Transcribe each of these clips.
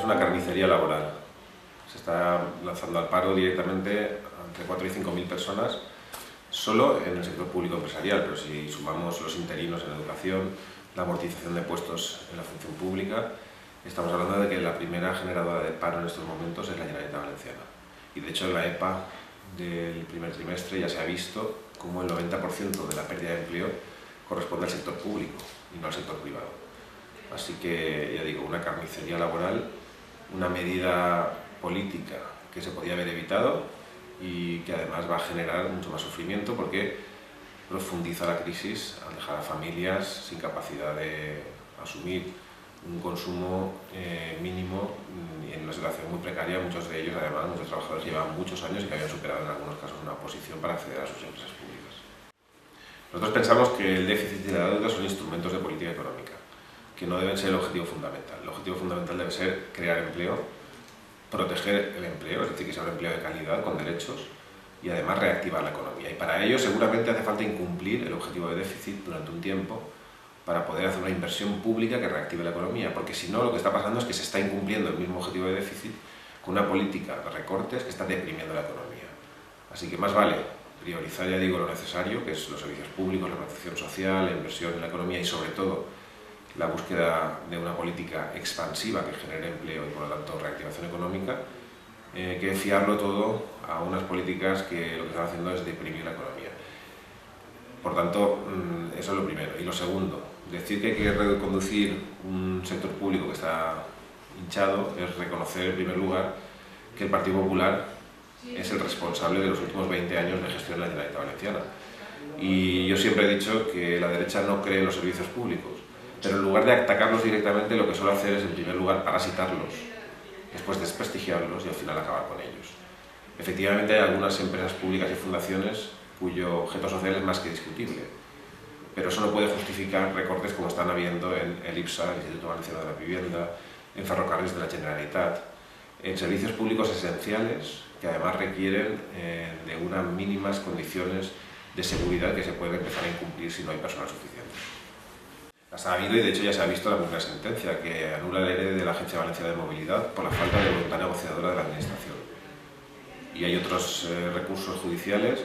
es una carnicería laboral. Se está lanzando al paro directamente entre 4 y 5.000 personas solo en el sector público empresarial, pero si sumamos los interinos en educación, la amortización de puestos en la función pública, estamos hablando de que la primera generadora de paro en estos momentos es la Generalitat Valenciana. Y de hecho en la EPA del primer trimestre ya se ha visto cómo el 90% de la pérdida de empleo corresponde al sector público y no al sector privado. Así que, ya digo, una carnicería laboral, una medida política que se podía haber evitado y que además va a generar mucho más sufrimiento porque profundiza la crisis al dejar a familias sin capacidad de asumir un consumo mínimo y en una situación muy precaria. Muchos de ellos, además, muchos trabajadores llevaban muchos años y que habían superado en algunos casos una oposición para acceder a sus empresas públicas. Nosotros pensamos que el déficit y la deuda son instrumentos de política económica, que no deben ser el objetivo fundamental. El objetivo fundamental debe ser crear empleo, proteger el empleo, es decir, que sea un empleo de calidad, con derechos, y además reactivar la economía. Y para ello seguramente hace falta incumplir el objetivo de déficit durante un tiempo para poder hacer una inversión pública que reactive la economía, porque si no lo que está pasando es que se está incumpliendo el mismo objetivo de déficit con una política de recortes que está deprimiendo la economía. Así que más vale priorizar, ya digo, lo necesario, que es los servicios públicos, la protección social, la inversión en la economía y sobre todo la búsqueda de una política expansiva que genere empleo y por lo tanto reactivación económica, que fiarlo todo a unas políticas que lo que están haciendo es deprimir la economía. Por tanto, eso es lo primero. Y lo segundo, decir que hay que reconducir un sector público que está hinchado es reconocer en primer lugar que el Partido Popular es el responsable de los últimos 20 años de gestión de la Generalitat Valenciana. Y yo siempre he dicho que la derecha no cree en los servicios públicos, pero en lugar de atacarlos directamente, lo que suele hacer es, en primer lugar, parasitarlos, después desprestigiarlos y al final acabar con ellos. Efectivamente, hay algunas empresas públicas y fundaciones cuyo objeto social es más que discutible, pero eso no puede justificar recortes como están habiendo en el IPSA, el Instituto Valenciano de la Vivienda, en ferrocarriles de la Generalitat, en servicios públicos esenciales que además requieren de unas mínimas condiciones de seguridad que se pueden empezar a incumplir si no hay personal suficiente. Las ha habido y de hecho ya se ha visto la primera sentencia que anula el ERE de la Agencia Valenciana de Movilidad por la falta de voluntad negociadora de la Administración. Y hay otros recursos judiciales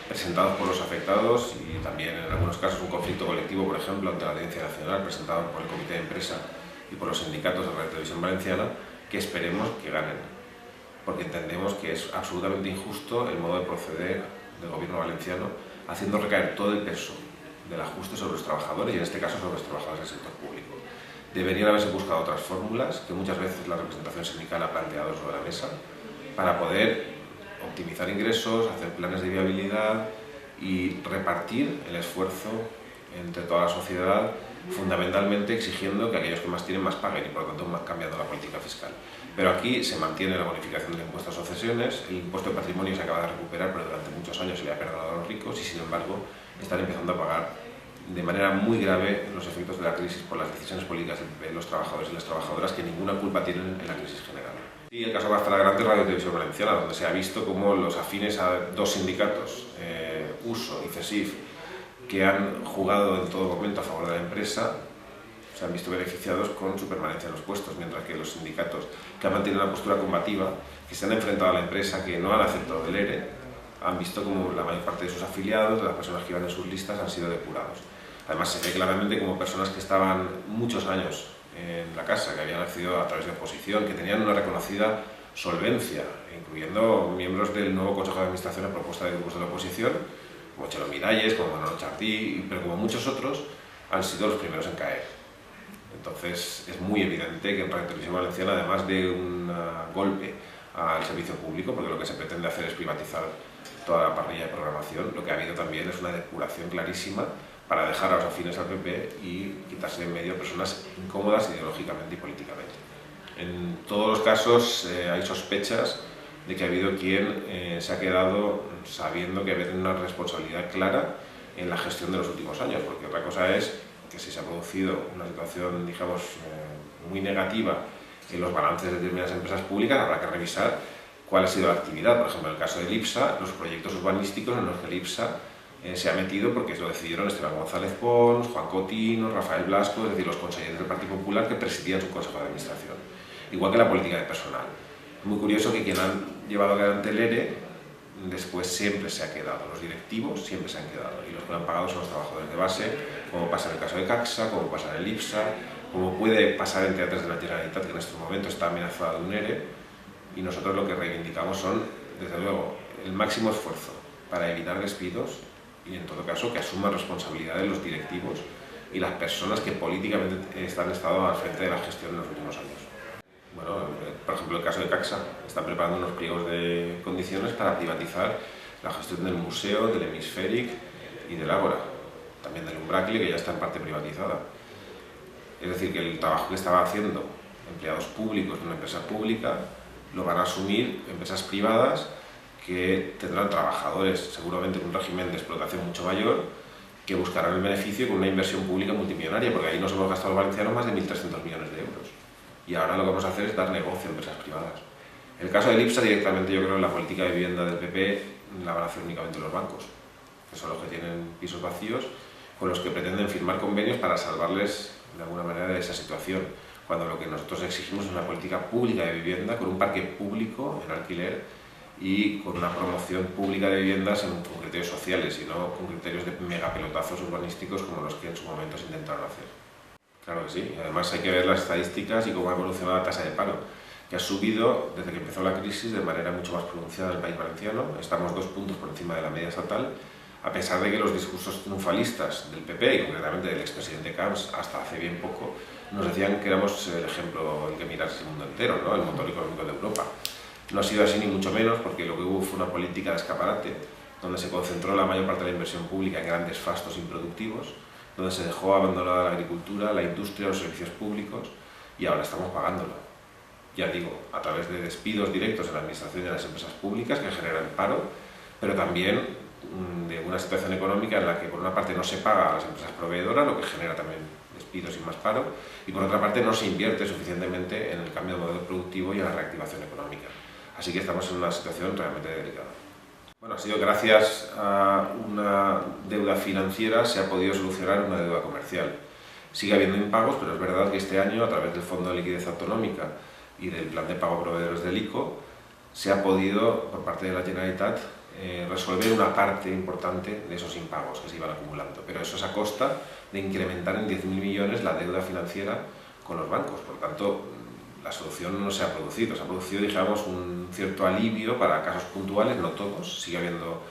presentados por los afectados y también en algunos casos un conflicto colectivo, por ejemplo, ante la Audiencia Nacional, presentado por el Comité de Empresa y por los sindicatos de Radio Televisión Valenciana, que esperemos que ganen, porque entendemos que es absolutamente injusto el modo de proceder del gobierno valenciano, haciendo recaer todo el peso del ajuste sobre los trabajadores y en este caso sobre los trabajadores del sector público. Deberían haberse buscado otras fórmulas que muchas veces la representación sindical ha planteado sobre la mesa para poder optimizar ingresos, hacer planes de viabilidad y repartir el esfuerzo entre toda la sociedad, fundamentalmente exigiendo que aquellos que más tienen más paguen y por lo tanto cambiando la política fiscal. Pero aquí se mantiene la bonificación del impuesto a sucesiones, el impuesto de patrimonio se acaba de recuperar, pero durante muchos años se le ha perdonado a los ricos y sin embargo están empezando a pagar de manera muy grave los efectos de la crisis por las decisiones políticas de los trabajadores y las trabajadoras que ninguna culpa tienen en la crisis general. Y el caso más flagrante es Radio Televisión Valenciana, donde se ha visto cómo los afines a dos sindicatos, USO y CESIF, que han jugado en todo momento a favor de la empresa, se han visto beneficiados con su permanencia en los puestos, mientras que los sindicatos que han mantenido una postura combativa, que se han enfrentado a la empresa, que no han aceptado el ERE, han visto como la mayor parte de sus afiliados, de las personas que iban en sus listas, han sido depurados. Además se ve claramente como personas que estaban muchos años en la casa, que habían accedido a través de oposición, que tenían una reconocida solvencia, incluyendo miembros del nuevo Consejo de Administración a propuesta de grupos de la oposición, como Chelo Miralles, como Manolo Chardí, pero como muchos otros, han sido los primeros en caer. Entonces es muy evidente que en Radio Televisión Valenciana, además de un golpe al servicio público, porque lo que se pretende hacer es privatizar toda la parrilla de programación, lo que ha habido también es una depuración clarísima para dejar a los afines al PP y quitarse de en medio personas incómodas ideológicamente y políticamente. En todos los casos hay sospechas de que ha habido quien se ha quedado sabiendo que había tenido una responsabilidad clara en la gestión de los últimos años, porque otra cosa es que si se ha producido una situación, digamos, muy negativa en los balances de determinadas empresas públicas, habrá que revisar cuál ha sido la actividad. Por ejemplo, en el caso del IPSA, los proyectos urbanísticos en los que el IPSA se ha metido porque lo decidieron Esteban González Pons, Juan Cotino, Rafael Blasco, es decir, los consejeros del Partido Popular que presidían su Consejo de Administración. igual que la política de personal. Es muy curioso que quien han llevado adelante el ERE después siempre se ha quedado, los directivos siempre se han quedado, y los que lo han pagado son los trabajadores de base, como pasa en el caso de Caxa, como pasa en el IPSA, como puede pasar en Teatres de la Generalitat, que en estos momentos está amenazada de un ERE, y nosotros lo que reivindicamos son, desde luego, el máximo esfuerzo para evitar despidos y, en todo caso, que asuman responsabilidades los directivos y las personas que políticamente han estado al frente de la gestión en los últimos años. Bueno, por ejemplo, el caso de Caxa, están preparando unos pliegos de condiciones para privatizar la gestión del museo, del Hemisferic y del Ágora, también del Umbracle, que ya está en parte privatizada. Es decir, que el trabajo que estaba haciendo empleados públicos de una empresa pública lo van a asumir empresas privadas que tendrán trabajadores seguramente con un régimen de explotación mucho mayor, que buscarán el beneficio con una inversión pública multimillonaria, porque ahí nos hemos gastado los valencianos más de 1.300 millones de euros. Y ahora lo que vamos a hacer es dar negocio a empresas privadas. En el caso del IPSA, directamente yo creo que la política de vivienda del PP la van a hacer únicamente los bancos, que son los que tienen pisos vacíos, con los que pretenden firmar convenios para salvarles de alguna manera de esa situación, cuando lo que nosotros exigimos es una política pública de vivienda con un parque público en alquiler y con una promoción pública de viviendas con criterios sociales y no con criterios de megapelotazos urbanísticos como los que en su momento se intentaron hacer. Claro que sí, y además hay que ver las estadísticas y cómo ha evolucionado la tasa de paro, que ha subido desde que empezó la crisis de manera mucho más pronunciada en el País Valenciano. Estamos 2 puntos por encima de la media estatal, a pesar de que los discursos triunfalistas del PP y concretamente del expresidente Camps hasta hace bien poco nos decían que éramos el ejemplo en que mirarse el mundo entero, ¿no? El motor económico de Europa. No ha sido así ni mucho menos, porque lo que hubo fue una política de escaparate, donde se concentró la mayor parte de la inversión pública en grandes fastos improductivos, donde se dejó abandonada la agricultura, la industria, los servicios públicos, y ahora estamos pagándolo. Ya digo, a través de despidos directos en la administración y en las empresas públicas que generan paro, pero también de una situación económica en la que por una parte no se paga a las empresas proveedoras, lo que genera también despidos y más paro, y por otra parte no se invierte suficientemente en el cambio de modelo productivo y en la reactivación económica. Así que estamos en una situación realmente delicada. Bueno, ha sido gracias a una deuda financiera se ha podido solucionar una deuda comercial. Sigue habiendo impagos, pero es verdad que este año, a través del Fondo de Liquidez Autonómica y del Plan de Pago a Proveedores del ICO, se ha podido, por parte de la Generalitat, resolver una parte importante de esos impagos que se iban acumulando, pero eso es a costa de incrementar en 10.000 millones la deuda financiera con los bancos. Por tanto, la solución no se ha producido, digamos, un cierto alivio para casos puntuales, no todos, sigue habiendo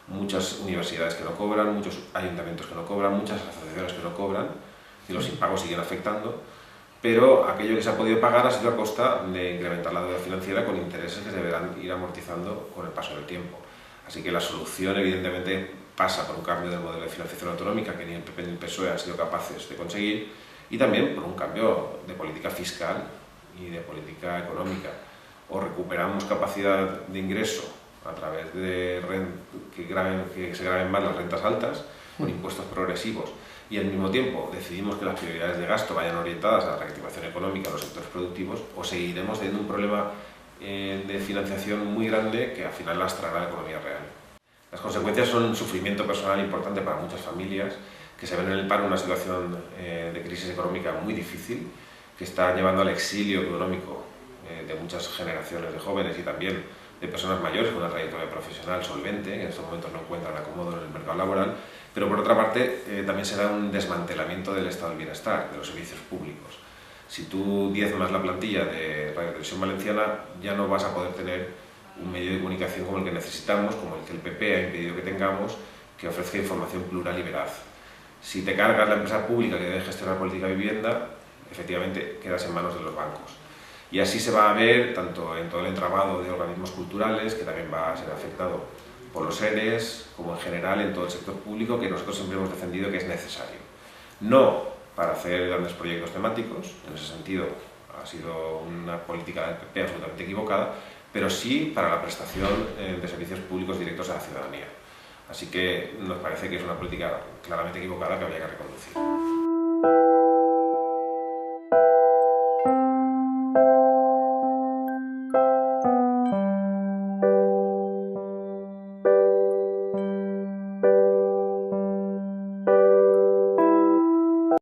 muchas universidades que no cobran, muchos ayuntamientos que no cobran, muchas asociaciones que no cobran, y los impagos siguen afectando, pero aquello que se ha podido pagar ha sido a costa de incrementar la deuda financiera con intereses que se deberán ir amortizando con el paso del tiempo. Así que la solución, evidentemente, pasa por un cambio del modelo de financiación autonómica que ni el PP ni el PSOE han sido capaces de conseguir, y también por un cambio de política fiscal y de política económica. O recuperamos capacidad de ingreso a través de que se graben más las rentas altas con impuestos progresivos, y al mismo tiempo decidimos que las prioridades de gasto vayan orientadas a la reactivación económica de los sectores productivos, o seguiremos teniendo un problema de financiación muy grande que al final lastrará la economía real. Las consecuencias son un sufrimiento personal importante para muchas familias que se ven en el paro en una situación de crisis económica muy difícil, que está llevando al exilio económico de muchas generaciones de jóvenes y también de personas mayores con una trayectoria profesional solvente, que en estos momentos no encuentran acomodo en el mercado laboral, pero por otra parte también se da un desmantelamiento del estado del bienestar, de los servicios públicos. Si tú diezmas la plantilla de Radio Televisión Valenciana, ya no vas a poder tener un medio de comunicación como el que necesitamos, como el que el PP ha impedido que tengamos, que ofrezca información plural y veraz. Si te cargas la empresa pública que debe gestionar política de vivienda, efectivamente quedas en manos de los bancos. Y así se va a ver tanto en todo el entramado de organismos culturales, que también va a ser afectado por los ERES, como en general en todo el sector público, que nosotros siempre hemos defendido que es necesario. No para hacer grandes proyectos temáticos, en ese sentido ha sido una política del PP absolutamente equivocada, pero sí para la prestación de servicios públicos directos a la ciudadanía. Así que nos parece que es una política claramente equivocada que habría que reconducir.